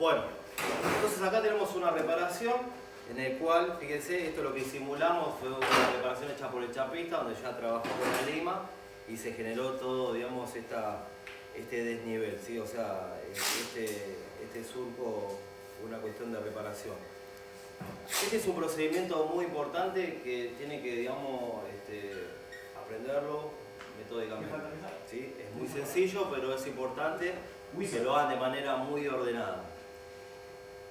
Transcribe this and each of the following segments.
Bueno, entonces acá tenemos una reparación en el cual, fíjense, esto lo que simulamos fue una reparación hecha por el chapista, donde ya trabajó con la lima y se generó todo, digamos, este desnivel, ¿sí? O sea, este surco, una cuestión de reparación. Este es un procedimiento muy importante que tiene que, digamos, aprenderlo metódicamente. ¿Sí? Es muy sencillo, pero es importante que lo hagan de manera muy ordenada.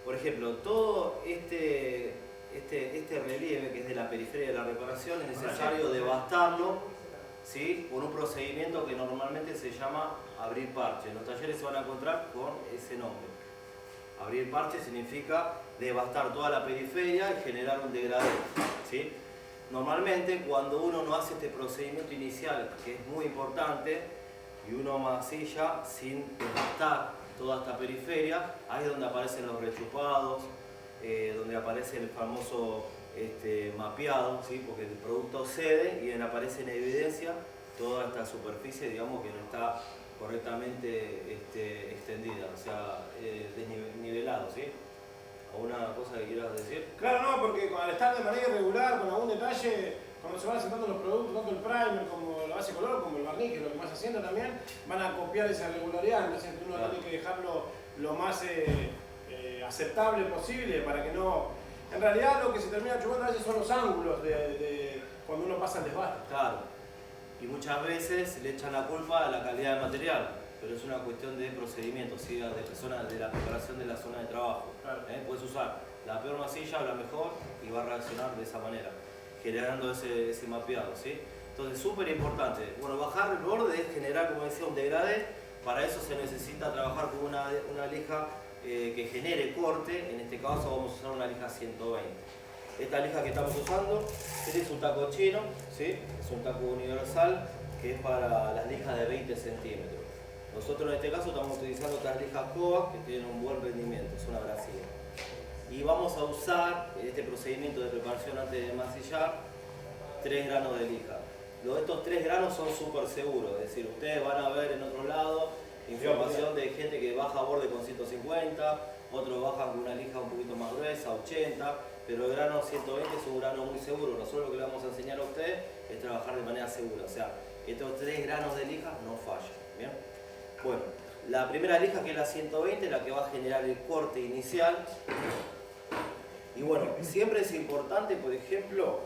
Por ejemplo, todo este relieve que es de la periferia de la reparación es necesario devastarlo, ¿sí? Por un procedimiento que normalmente se llama abrir parche. En los talleres se van a encontrar con ese nombre. Abrir parche significa devastar toda la periferia y generar un degradé, ¿sí? Normalmente cuando uno no hace este procedimiento inicial, que es muy importante, y uno masilla sin devastar toda esta periferia, ahí es donde aparecen los rechupados, donde aparece el famoso mapeado, ¿sí? Porque el producto cede y aparece en evidencia toda esta superficie, digamos, que no está correctamente extendida, o sea, desnivelado, ¿sí? ¿Alguna cosa que quieras decir? Claro, no, porque al estar de manera irregular, con algún detalle, cuando se van asentando los productos, tanto el primer como la base color, como el barniz, que es lo que más haciendo también, van a copiar esa irregularidad, entonces uno tiene que dejarlo lo más aceptable posible para que no... En realidad lo que se termina chupando a veces son los ángulos de cuando uno pasa el desbaste. Claro, y muchas veces le echan la culpa a la calidad del material, pero es una cuestión de procedimiento, ¿sí? de la preparación de la zona de trabajo. Claro. Puedes usar la peor masilla o la mejor y va a reaccionar de esa manera, generando ese mapeado, ¿sí? Entonces, súper importante. Bueno, bajar el borde es generar, como decía, un degradé. Para eso se necesita trabajar con una lija que genere corte. En este caso vamos a usar una lija 120. Esta lija que estamos usando es un taco chino, ¿sí? Es un taco universal que es para las lijas de 20 centímetros. Nosotros en este caso estamos utilizando estas lijas Kovac que tienen un buen rendimiento, es una brasileña. Y vamos a usar este procedimiento de preparación antes de masillar 3 granos de lija. Estos 3 granos son súper seguros, es decir, ustedes van a ver en otro lado información de gente que baja borde con 150, otros bajan con una lija un poquito más gruesa, 80, pero el grano 120 es un grano muy seguro. Nosotros lo que le vamos a enseñar a ustedes es trabajar de manera segura, o sea, estos 3 granos de lija no fallan, ¿bien? Bueno, la primera lija, que es la 120, es la que va a generar el corte inicial. Y bueno, siempre es importante, por ejemplo,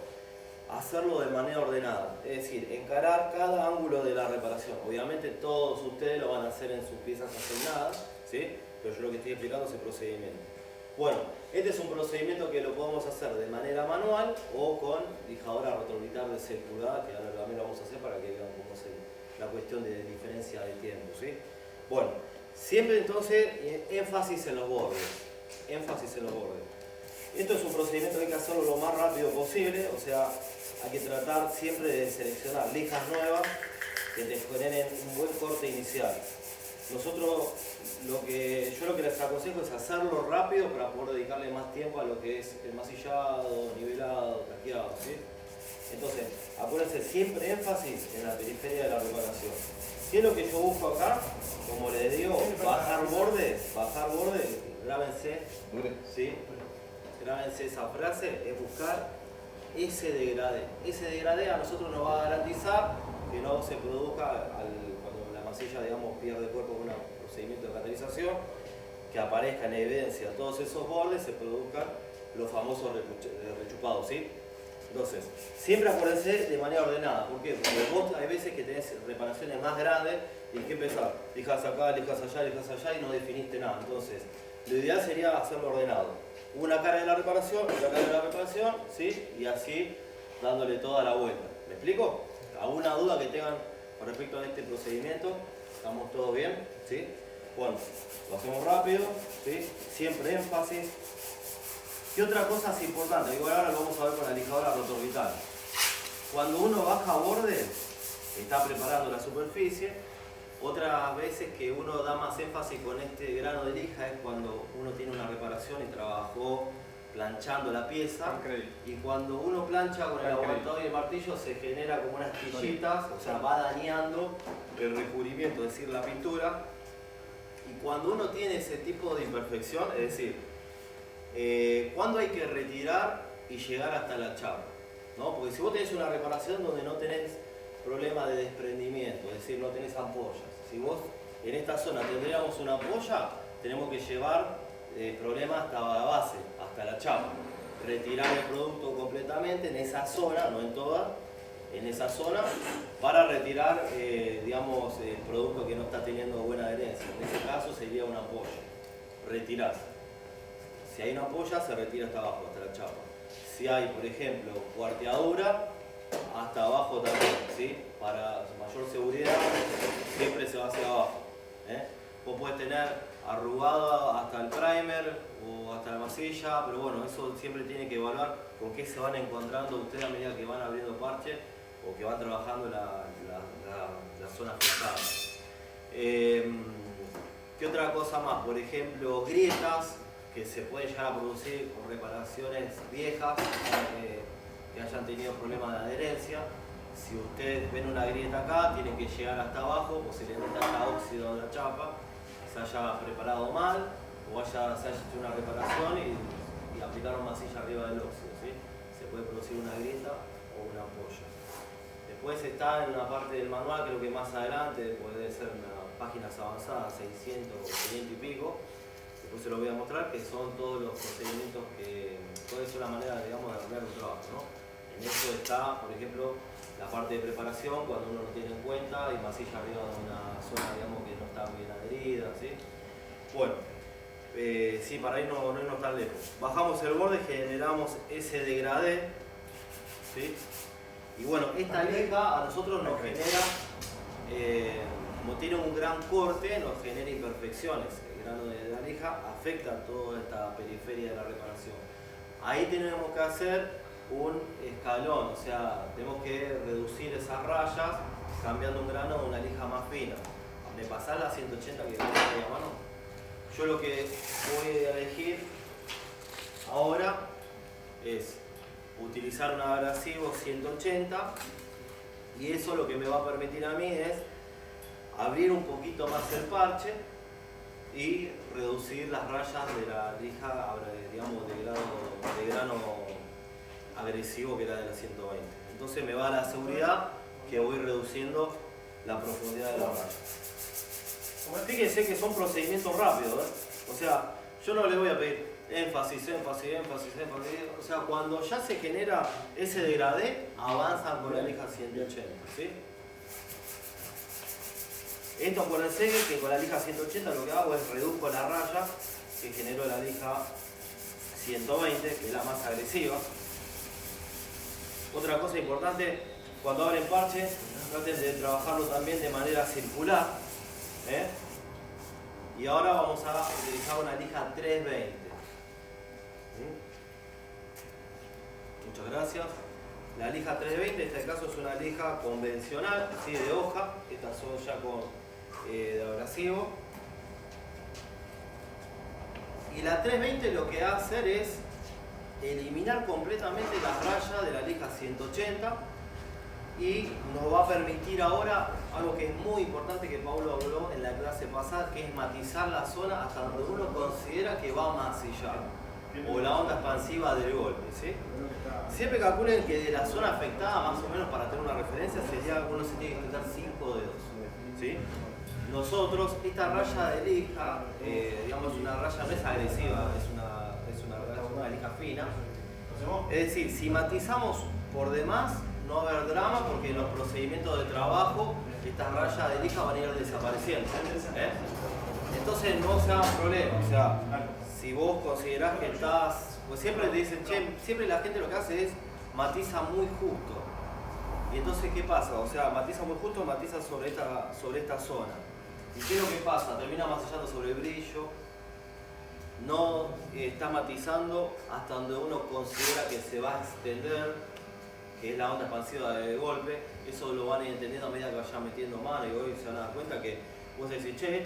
hacerlo de manera ordenada, es decir, encarar cada ángulo de la reparación. Obviamente todos ustedes lo van a hacer en sus piezas asignadas, ¿sí? Pero yo lo que estoy explicando es el procedimiento. Bueno, este es un procedimiento que lo podemos hacer de manera manual o con lijadora retroorbital de 6 pulgadas, que ahora también lo vamos a hacer para que vean cómo es la cuestión de diferencia de tiempo, ¿sí? Bueno, siempre entonces énfasis en los bordes, énfasis en los bordes. Esto es un procedimiento que hay que hacerlo lo más rápido posible, o sea, hay que tratar siempre de seleccionar lijas nuevas que te generen un buen corte inicial. Nosotros, yo lo que les aconsejo es hacerlo rápido para poder dedicarle más tiempo a lo que es el masillado, nivelado, taqueado, ¿sí? Entonces, acuérdense siempre énfasis en la periferia de la reparación. ¿Qué es lo que yo busco acá? Como les digo, bajar borde, grábense, ¿sí? Grábense esa frase, es buscar ese degradé. Ese degradé a nosotros nos va a garantizar que no se produzca cuando la masilla, digamos, pierde cuerpo con un procedimiento de catalización, que aparezca en evidencia todos esos bordes, se produzcan los famosos rechupados, ¿sí? Entonces, siempre acuérdense de manera ordenada. ¿Por qué? Porque vos hay veces que tenés reparaciones más grandes y hay que empezar, lijas acá, lijas allá y no definiste nada. Entonces, lo ideal sería hacerlo ordenado. Una cara de la reparación, otra cara de la reparación, ¿sí? Y así dándole toda la vuelta. ¿Me explico? ¿Alguna duda que tengan con respecto a este procedimiento? ¿Estamos todos bien? ¿Sí? Bueno, lo hacemos rápido, ¿sí? Siempre énfasis. ¿Qué otra cosa es importante? Igual ahora lo vamos a ver con la lijadora retroorbital. Cuando uno baja borde, está preparando la superficie. Otras veces que uno da más énfasis con este grano de lija es cuando uno tiene una reparación y trabajó planchando la pieza. Increíble. Y cuando uno plancha con el aguantador y el martillo se genera como unas quillitas, o sea, va dañando el recubrimiento, es decir, la pintura. Y cuando uno tiene ese tipo de imperfección, es decir, cuando hay que retirar y llegar hasta la chapa, ¿no? Porque si vos tenés una reparación donde no tenés problema de desprendimiento, es decir, no tenés ampollas, si vos en esta zona tendríamos una ampolla, tenemos que llevar problema hasta la base, hasta la chapa, retirar el producto completamente en esa zona, no en toda, en esa zona, para retirar, digamos, el producto que no está teniendo buena adherencia. En ese caso sería una ampolla, retirar. Si hay una ampolla, se retira hasta abajo, hasta la chapa. Si hay, por ejemplo, cuarteadura, hasta abajo también, ¿sí? Para mayor seguridad, siempre se va hacia abajo. Vos podés tener arrugado hasta el primer o hasta la masilla, pero bueno, eso siempre tiene que evaluar con qué se van encontrando ustedes a medida que van abriendo parche o que van trabajando la zona afectada. ¿Qué otra cosa más? Por ejemplo, grietas que se pueden llegar a producir con reparaciones viejas que hayan tenido problemas de adherencia. Si ustedes ven una grieta acá, tienen que llegar hasta abajo, posiblemente hasta óxido de la chapa, se haya preparado mal o se haya hecho una reparación y aplicaron masilla arriba del óxido, ¿sí? Se puede producir una grieta o una ampolla. Después está en una parte del manual, creo que más adelante, puede ser una páginas avanzadas, 600 o 500 y pico. Después se lo voy a mostrar, que son todos los procedimientos que puede ser una manera, digamos, de arreglar un trabajo, ¿no? En eso está, por ejemplo, la parte de preparación, cuando uno lo tiene en cuenta, y masilla arriba de una zona, digamos, que no está bien adherida, ¿sí? Bueno, sí, para no irnos tan lejos. Bajamos el borde, generamos ese degradé, ¿sí? Y bueno, esta lija a nosotros nos genera, como tiene un gran corte, nos genera imperfecciones. El grano de la lija afecta toda esta periferia de la reparación. Ahí tenemos que hacer un escalón, o sea, tenemos que reducir esas rayas cambiando un grano a una lija más fina. ¿Me pasás la 180 que tengo ahí a mano? Yo lo que voy a elegir ahora es utilizar un abrasivo 180 y eso lo que me va a permitir a mí es abrir un poquito más el parche y reducir las rayas de la lija, digamos, de grano agresivo que era de la 120. Entonces me va a dar la seguridad que voy reduciendo la profundidad de la raya. Fíjense que son procedimientos rápidos, o sea, yo no les voy a pedir énfasis. O sea, cuando ya se genera ese degradé, avanzan con la lija 180, ¿sí? Esto acuérdense que con la lija 180 lo que hago es reduzco la raya que generó la lija 120, que es la más agresiva. Otra cosa importante, cuando abren parche, traten de trabajarlo también de manera circular. Y ahora vamos a utilizar una lija 320. Muchas gracias. La lija 320 en este caso es una lija convencional, ¿sí? De hoja. Estas son ya con de abrasivo. Y la 320 lo que va a hacer es eliminar completamente las rayas de la lija 180 y nos va a permitir ahora algo que es muy importante que Paulo habló en la clase pasada, que es matizar la zona hasta donde uno considera que va a masillar o la onda expansiva del golpe, ¿sí? Siempre calculen que de la zona afectada, más o menos para tener una referencia, sería uno se tiene que quitar 5 dedos, ¿sí? Nosotros, esta raya de lija, digamos, una raya no es agresiva, es una lija fina. Es decir, si matizamos por demás, no va a haber drama porque en los procedimientos de trabajo estas rayas de lija van a ir desapareciendo. Entonces no se hagan problemas. O sea, si vos considerás que estás, pues siempre te dicen, che, siempre la gente lo que hace es matiza muy justo. Y entonces, ¿qué pasa? O sea, matiza muy justo, matiza sobre esta zona. ¿Y qué es lo que pasa? Termina masillando sobre el brillo, no está matizando hasta donde uno considera que se va a extender, que es la onda expansiva de golpe. Eso lo van a ir entendiendo a medida que vayan metiendo mano y hoy se van a dar cuenta que vos decís, che,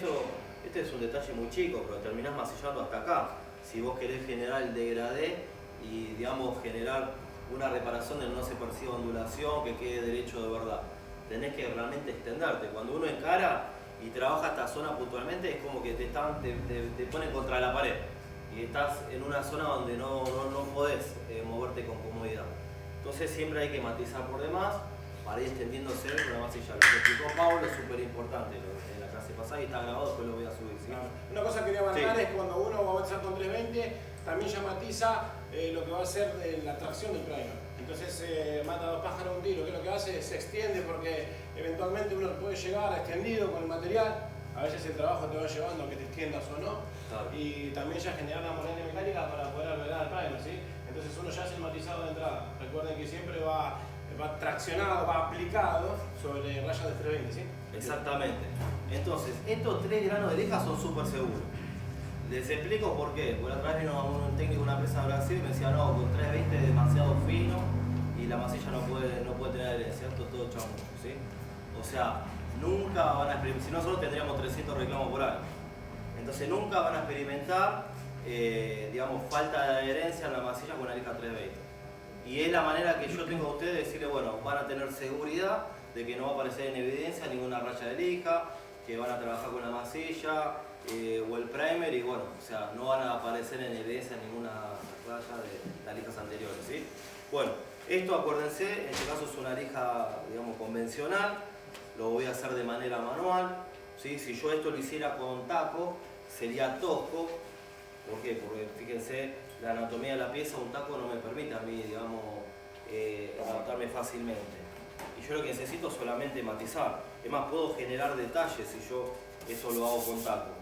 este es un detalle muy chico, pero terminás masillando hasta acá. Si vos querés generar el degradé y, digamos, generar una reparación de no se perciba ondulación, que quede derecho de verdad, tenés que realmente extenderte. Cuando uno encara y trabaja esta zona puntualmente, es como que te ponen contra la pared y estás en una zona donde no podés moverte con comodidad. Entonces siempre hay que matizar por demás para ir extendiéndose con la masilla. Lo que explicó Pablo es súper importante en la clase pasada y está grabado, después lo voy a subir. ¿Sí? Una cosa que quería marcar es cuando uno va a avanzar con 320, también ya matiza lo que va a ser la tracción del primer. Entonces mata dos pájaros un tiro, que lo que hace es se extiende porque eventualmente uno puede llegar extendido con el material. A veces el trabajo te va llevando a que te extiendas o no. Claro. Y también ya generar la molestia mecánica para poder albergar el primer, ¿sí? Entonces uno ya hace el matizado de entrada. Recuerden que siempre va traccionado, va aplicado sobre rayas de 320, ¿sí? Exactamente. Entonces, estos 3 granos de lija son súper seguros. Les explico por qué. Por otra vez vino un técnico de una empresa de Brasil y me decía, no, con 320 es demasiado fino y la masilla no puede tener adherencia. Esto es todo chamuco, ¿sí? O sea, nunca van a experimentar, si nosotros tendríamos 300 reclamos por año. Entonces nunca van a experimentar, digamos, falta de adherencia en la masilla con una lija 320. Y es la manera que yo tengo a ustedes de decirle, bueno, van a tener seguridad de que no va a aparecer en evidencia ninguna raya de lija, que van a trabajar con la masilla o el primer y bueno, o sea, no van a aparecer en evidencia ninguna raya de las lijas anteriores, ¿sí? Bueno, esto acuérdense, en este caso es una lija, digamos, convencional, lo voy a hacer de manera manual, ¿sí? Si yo esto lo hiciera con taco, sería tosco. ¿Por qué? Porque fíjense, la anatomía de la pieza, un taco no me permite a mí, digamos, adaptarme fácilmente. Y yo lo que necesito es solamente matizar. Es más, puedo generar detalles si yo eso lo hago con taco.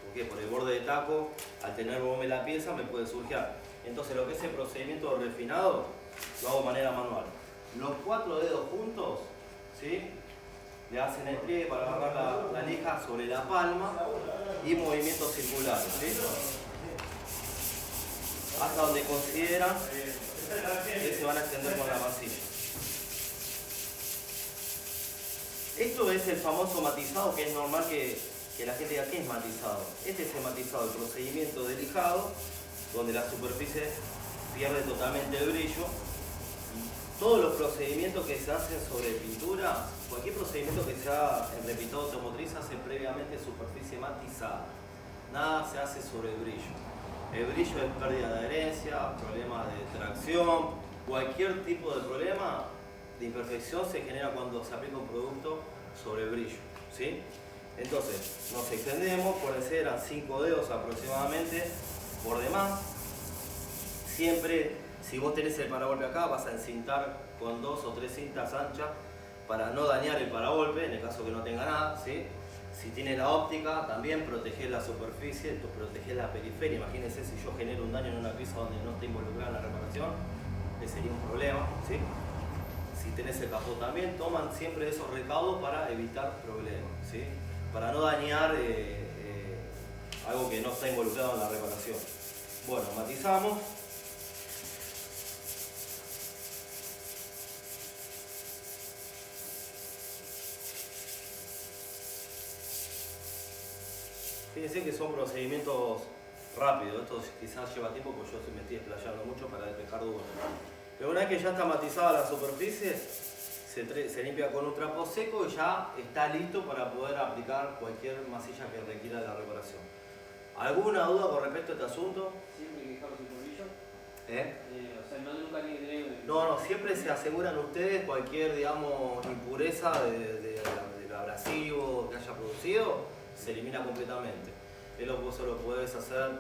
¿Por qué? Por el borde de taco, al tener volumen la pieza, me puede surgir. Entonces, lo que es el procedimiento refinado, lo hago de manera manual. Los 4 dedos juntos, ¿sí? Le hacen el pliegue para agarrar la lija sobre la palma y movimientos circulares, ¿sí? Hasta donde consideran que se van a extender con la masilla. Esto es el famoso matizado, que es normal que la gente diga, ¿qué es matizado? Este es el matizado, el procedimiento de lijado, donde la superficie pierde totalmente el brillo. Todos los procedimientos que se hacen sobre pintura, cualquier procedimiento que se haga en repintado automotriz hace previamente superficie matizada. Nada se hace sobre el brillo. El brillo es pérdida de adherencia, problemas de tracción, cualquier tipo de problema de imperfección se genera cuando se aplica un producto sobre el brillo, ¿sí? Entonces, nos extendemos, por decir, eran 5 dedos aproximadamente por demás. Siempre, si vos tenés el paragolpe acá, vas a encintar con 2 o 3 cintas anchas para no dañar el paragolpe, en el caso que no tenga nada, ¿sí? Si tiene la óptica, también protegés la superficie, protegés la periferia. Imagínense si yo genero un daño en una pieza donde no está involucrada la reparación, ese sería un problema, ¿sí? Si tenés el capó también, toman siempre esos recaudos para evitar problemas, ¿sí? Para no dañar algo que no está involucrado en la reparación. Bueno, matizamos. Fíjense que son procedimientos rápidos, esto quizás lleva tiempo porque yo me estoy explayando mucho para despejar dudas. Pero una vez que ya está matizada la superficie, se limpia con un trapo seco y ya está listo para poder aplicar cualquier masilla que requiera la reparación. ¿Alguna duda con respecto a este asunto? Siempre hay que dejarlo sin brillo. O sea, nunca tiene que tener... No, siempre se aseguran ustedes cualquier, digamos, impureza del abrasivo que haya producido, se elimina completamente. Eso lo puedes hacer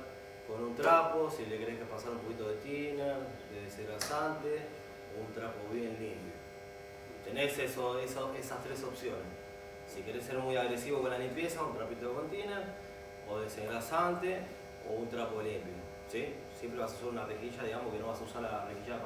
con un trapo, si le querés que pasar un poquito de thinner, de desengrasante, o un trapo bien limpio. Tenés esas 3 opciones. Si querés ser muy agresivo con la limpieza, un trapito con thinner, o desengrasante, o un trapo limpio, ¿sí? Siempre vas a usar una rejilla, digamos que no vas a usar la rejilla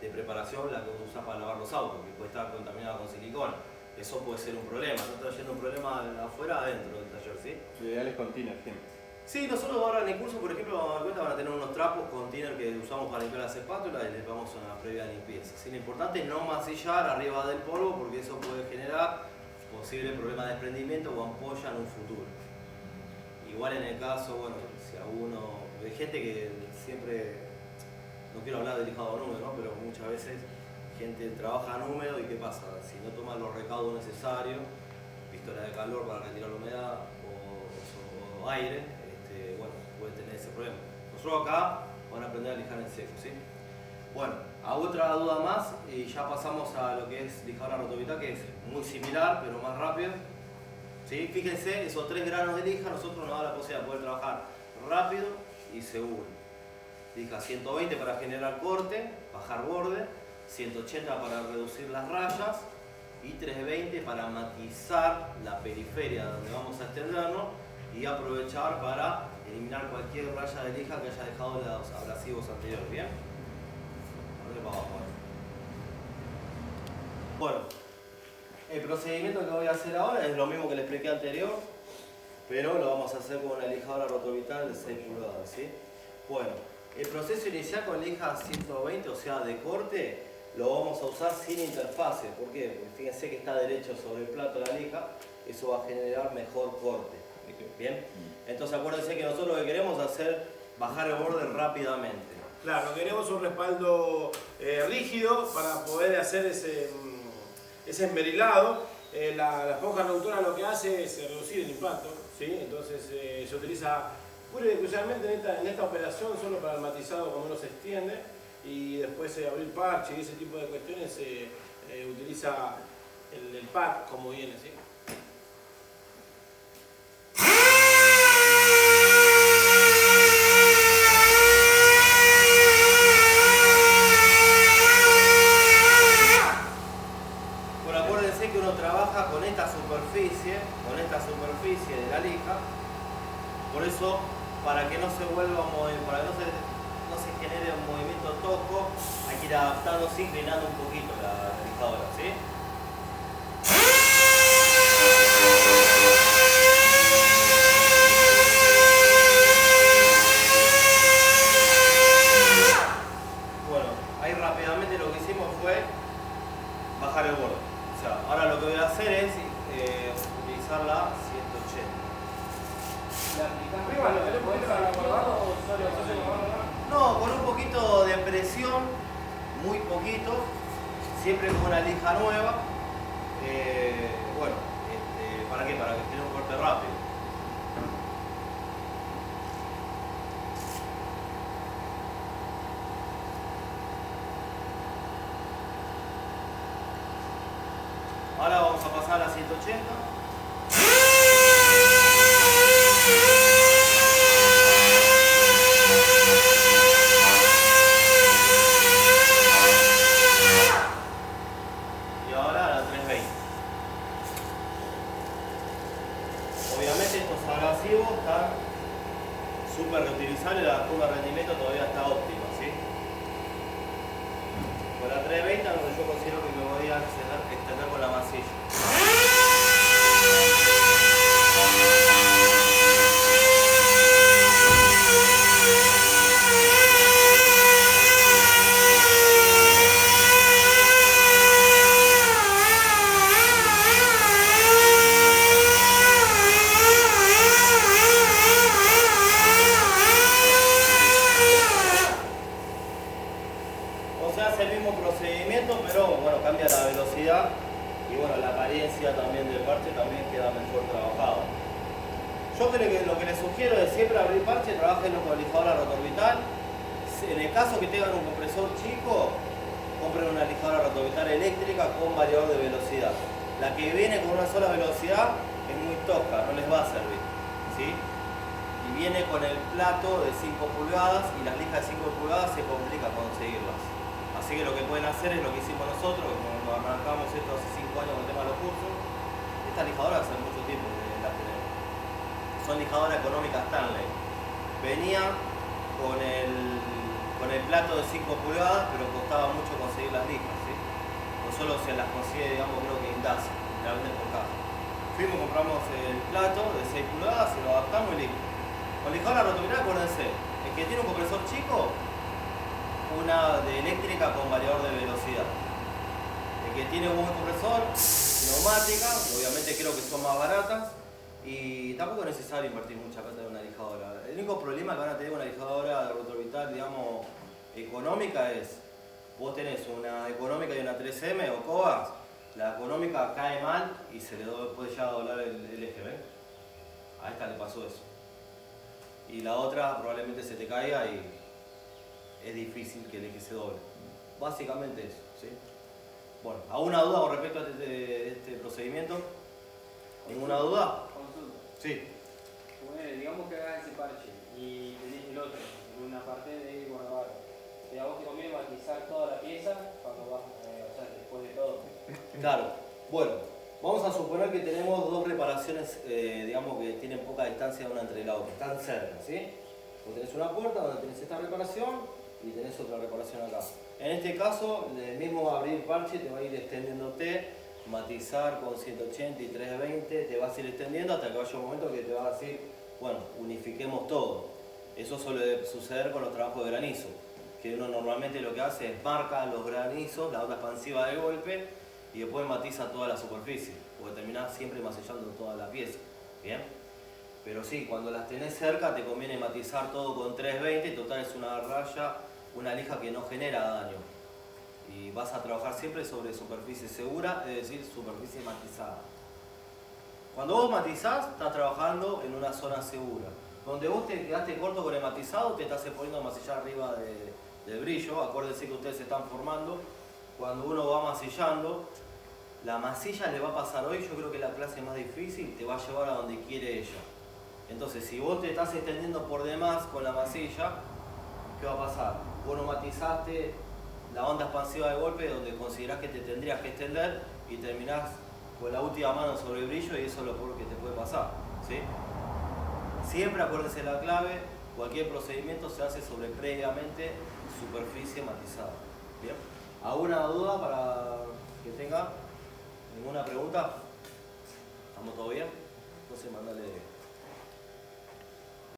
de preparación, la que vos usás para lavar los autos, que puede estar contaminada con silicona. Eso puede ser un problema, no trayendo un problema de afuera adentro del taller, ¿sí? Lo ideal es con thinner siempre. Sí, nosotros ahora en el curso, por ejemplo, vamos a dar cuenta, van a tener unos trapos con thinner que usamos para limpiar las espátulas y les vamos a una previa limpieza. ¿Sí? Lo importante es no masillar arriba del polvo porque eso puede generar posible problema de desprendimiento o ampolla en un futuro. Igual en el caso, bueno, si a uno... Hay gente que siempre... No quiero hablar de lijado en húmedo, ¿no? Pero muchas veces gente trabaja en húmedo y ¿qué pasa? Si no toma los recaudos necesarios, pistola de calor para retirar la humedad o aire, bueno, puede tener ese problema. Nosotros acá van a aprender a lijar en seco, ¿sí? Bueno, a otra duda más y ya pasamos a lo que es lijadora rotovital, que es muy similar pero más rápido. ¿Sí? Fíjense, esos 3 granos de lija nosotros nos da la posibilidad de poder trabajar rápido y seguro. Lija 120 para generar corte, bajar borde, 180 para reducir las rayas y 320 para matizar la periferia donde vamos a extendernos y aprovechar para eliminar cualquier raya de lija que haya dejado los abrasivos anteriores. ¿Bien? Para abajo. Bueno, el procedimiento que voy a hacer ahora es lo mismo que le expliqué anterior, pero lo vamos a hacer con una lijadora rotovital de 6 pulgadas, ¿sí? Bueno, el proceso inicial con lija 120, o sea, de corte, lo vamos a usar sin interfase. ¿Por qué? Porque fíjense que está derecho sobre el plato la lija, eso va a generar mejor corte. ¿Bien? Entonces acuérdense que nosotros lo que queremos es hacer bajar el borde rápidamente. Claro, queremos un respaldo rígido para poder hacer ese esmerilado. La esponja reductora lo que hace es reducir el impacto, ¿sí? Entonces se utiliza pura y exclusivamente en esta operación solo para el matizado cuando uno se extiende y después abrir parche y ese tipo de cuestiones se utiliza el pack como viene, ¿sí? Que uno trabaja con esta superficie de la lija, por eso para que no se vuelva a mover, para que no se genere un movimiento tosco, hay que ir adaptándose, inclinando un poquito la lijadora, ¿sí? Bueno, ahí rápidamente lo que hicimos fue bajar el borde. O sea, ahora lo que voy a hacer es utilizar la 180. ¿Arriba lo tenemos que dejar acordado o solo No, con un poquito de presión, muy poquito, siempre con una lija nueva. Bueno, ¿para qué? Para que tenga un corte rápido. Ahora vamos a pasar a la 180. Y ahora a la 320. Obviamente estos abrasivos están súper reutilizables, la curva de rendimiento todavía está óptima, ¿sí? Con la 320 donde yo considero que me voy a extender con la masilla. O sea, es el mismo procedimiento, pero bueno, cambia la velocidad y bueno, la apariencia también del parche también queda mejor trabajado. Yo creo que lo que les sugiero es siempre abrir parche, trabajenlo con lijadora rotorbital. En el caso que tengan un compresor chico, compren una lijadora rotorbital eléctrica con variador de velocidad. La que viene con una sola velocidad es muy tosca, no les va a servir, ¿sí? Y viene con el plato de 5 pulgadas y las lijas de 5 pulgadas se complica conseguirlas. Así que lo que pueden hacer es lo que hicimos nosotros, cuando arrancamos esto hace 5 años con el tema de los cursos. Estas lijadoras hace mucho tiempo que las tenemos. Son lijadoras económicas Stanley. Venía con el plato de 5 pulgadas, pero costaba mucho conseguir las lijas, ¿sí? No solo se las consigue, digamos, creo que Indasa, la venden por caja. Fuimos, compramos el plato de 6 pulgadas, se lo adaptamos y listo. Con lijadora rotovital, acuérdense, el que tiene un compresor chico, una de eléctrica con variador de velocidad. El que tiene un buen compresor, neumática, obviamente creo que son más baratas y tampoco es necesario invertir mucha plata en una lijadora. El único problema que van a tener una lijadora de rotovital, digamos, económica es, vos tenés una económica y una 3M o Cobas, La económica cae mal y se le puede llegar a doblar el eje, ¿ven? A esta le pasó eso. Y la otra probablemente se te caiga y es difícil que el eje se doble. Básicamente eso, ¿sí? Bueno, ¿alguna duda con respecto a este procedimiento? ¿Ninguna duda? Consulta. Sí. Bueno, digamos que hagas ese parche y tenés el otro en una parte de guardabarro. ¿A vos te conviene matizar toda la pieza cuando vas, o sea, después de todo? Claro. Bueno, vamos a suponer que tenemos dos reparaciones, digamos que tienen poca distancia una entre la otra, están cerca, ¿sí? Vos tenés una puerta donde tenés esta reparación y tenés otra reparación acá. En este caso, el mismo abrir parche te va a ir extendiéndote, matizar con 180 y 320, te vas a ir extendiendo hasta que vaya un momento que te va a decir, bueno, unifiquemos todo. Eso suele suceder con los trabajos de granizo, que uno normalmente lo que hace es marca los granizos, la onda expansiva de golpe, y después matiza toda la superficie, porque terminás siempre masillando toda la pieza, ¿bien? Pero sí, cuando las tenés cerca te conviene matizar todo con 320, total es una raya, una lija que no genera daño. Y vas a trabajar siempre sobre superficie segura, es decir, superficie matizada. Cuando vos matizás, estás trabajando en una zona segura. Donde vos te quedaste corto con el matizado, te estás poniendo a masillar arriba del brillo. Acuérdense que ustedes se están formando. Cuando uno va masillando, la masilla le va a pasar hoy, yo creo que la clase más difícil, te va a llevar a donde quiere ella. Entonces, si vos te estás extendiendo por demás con la masilla, ¿qué va a pasar? Vos no matizaste la onda expansiva de golpe donde considerás que te tendrías que extender y terminás con la última mano sobre el brillo y eso es lo peor que te puede pasar, ¿sí? Siempre acuérdense la clave, cualquier procedimiento se hace sobre previamente superficie matizada. ¿Bien? ¿Alguna duda para que tenga? ¿Ninguna pregunta? ¿Estamos todo bien? Entonces mandale...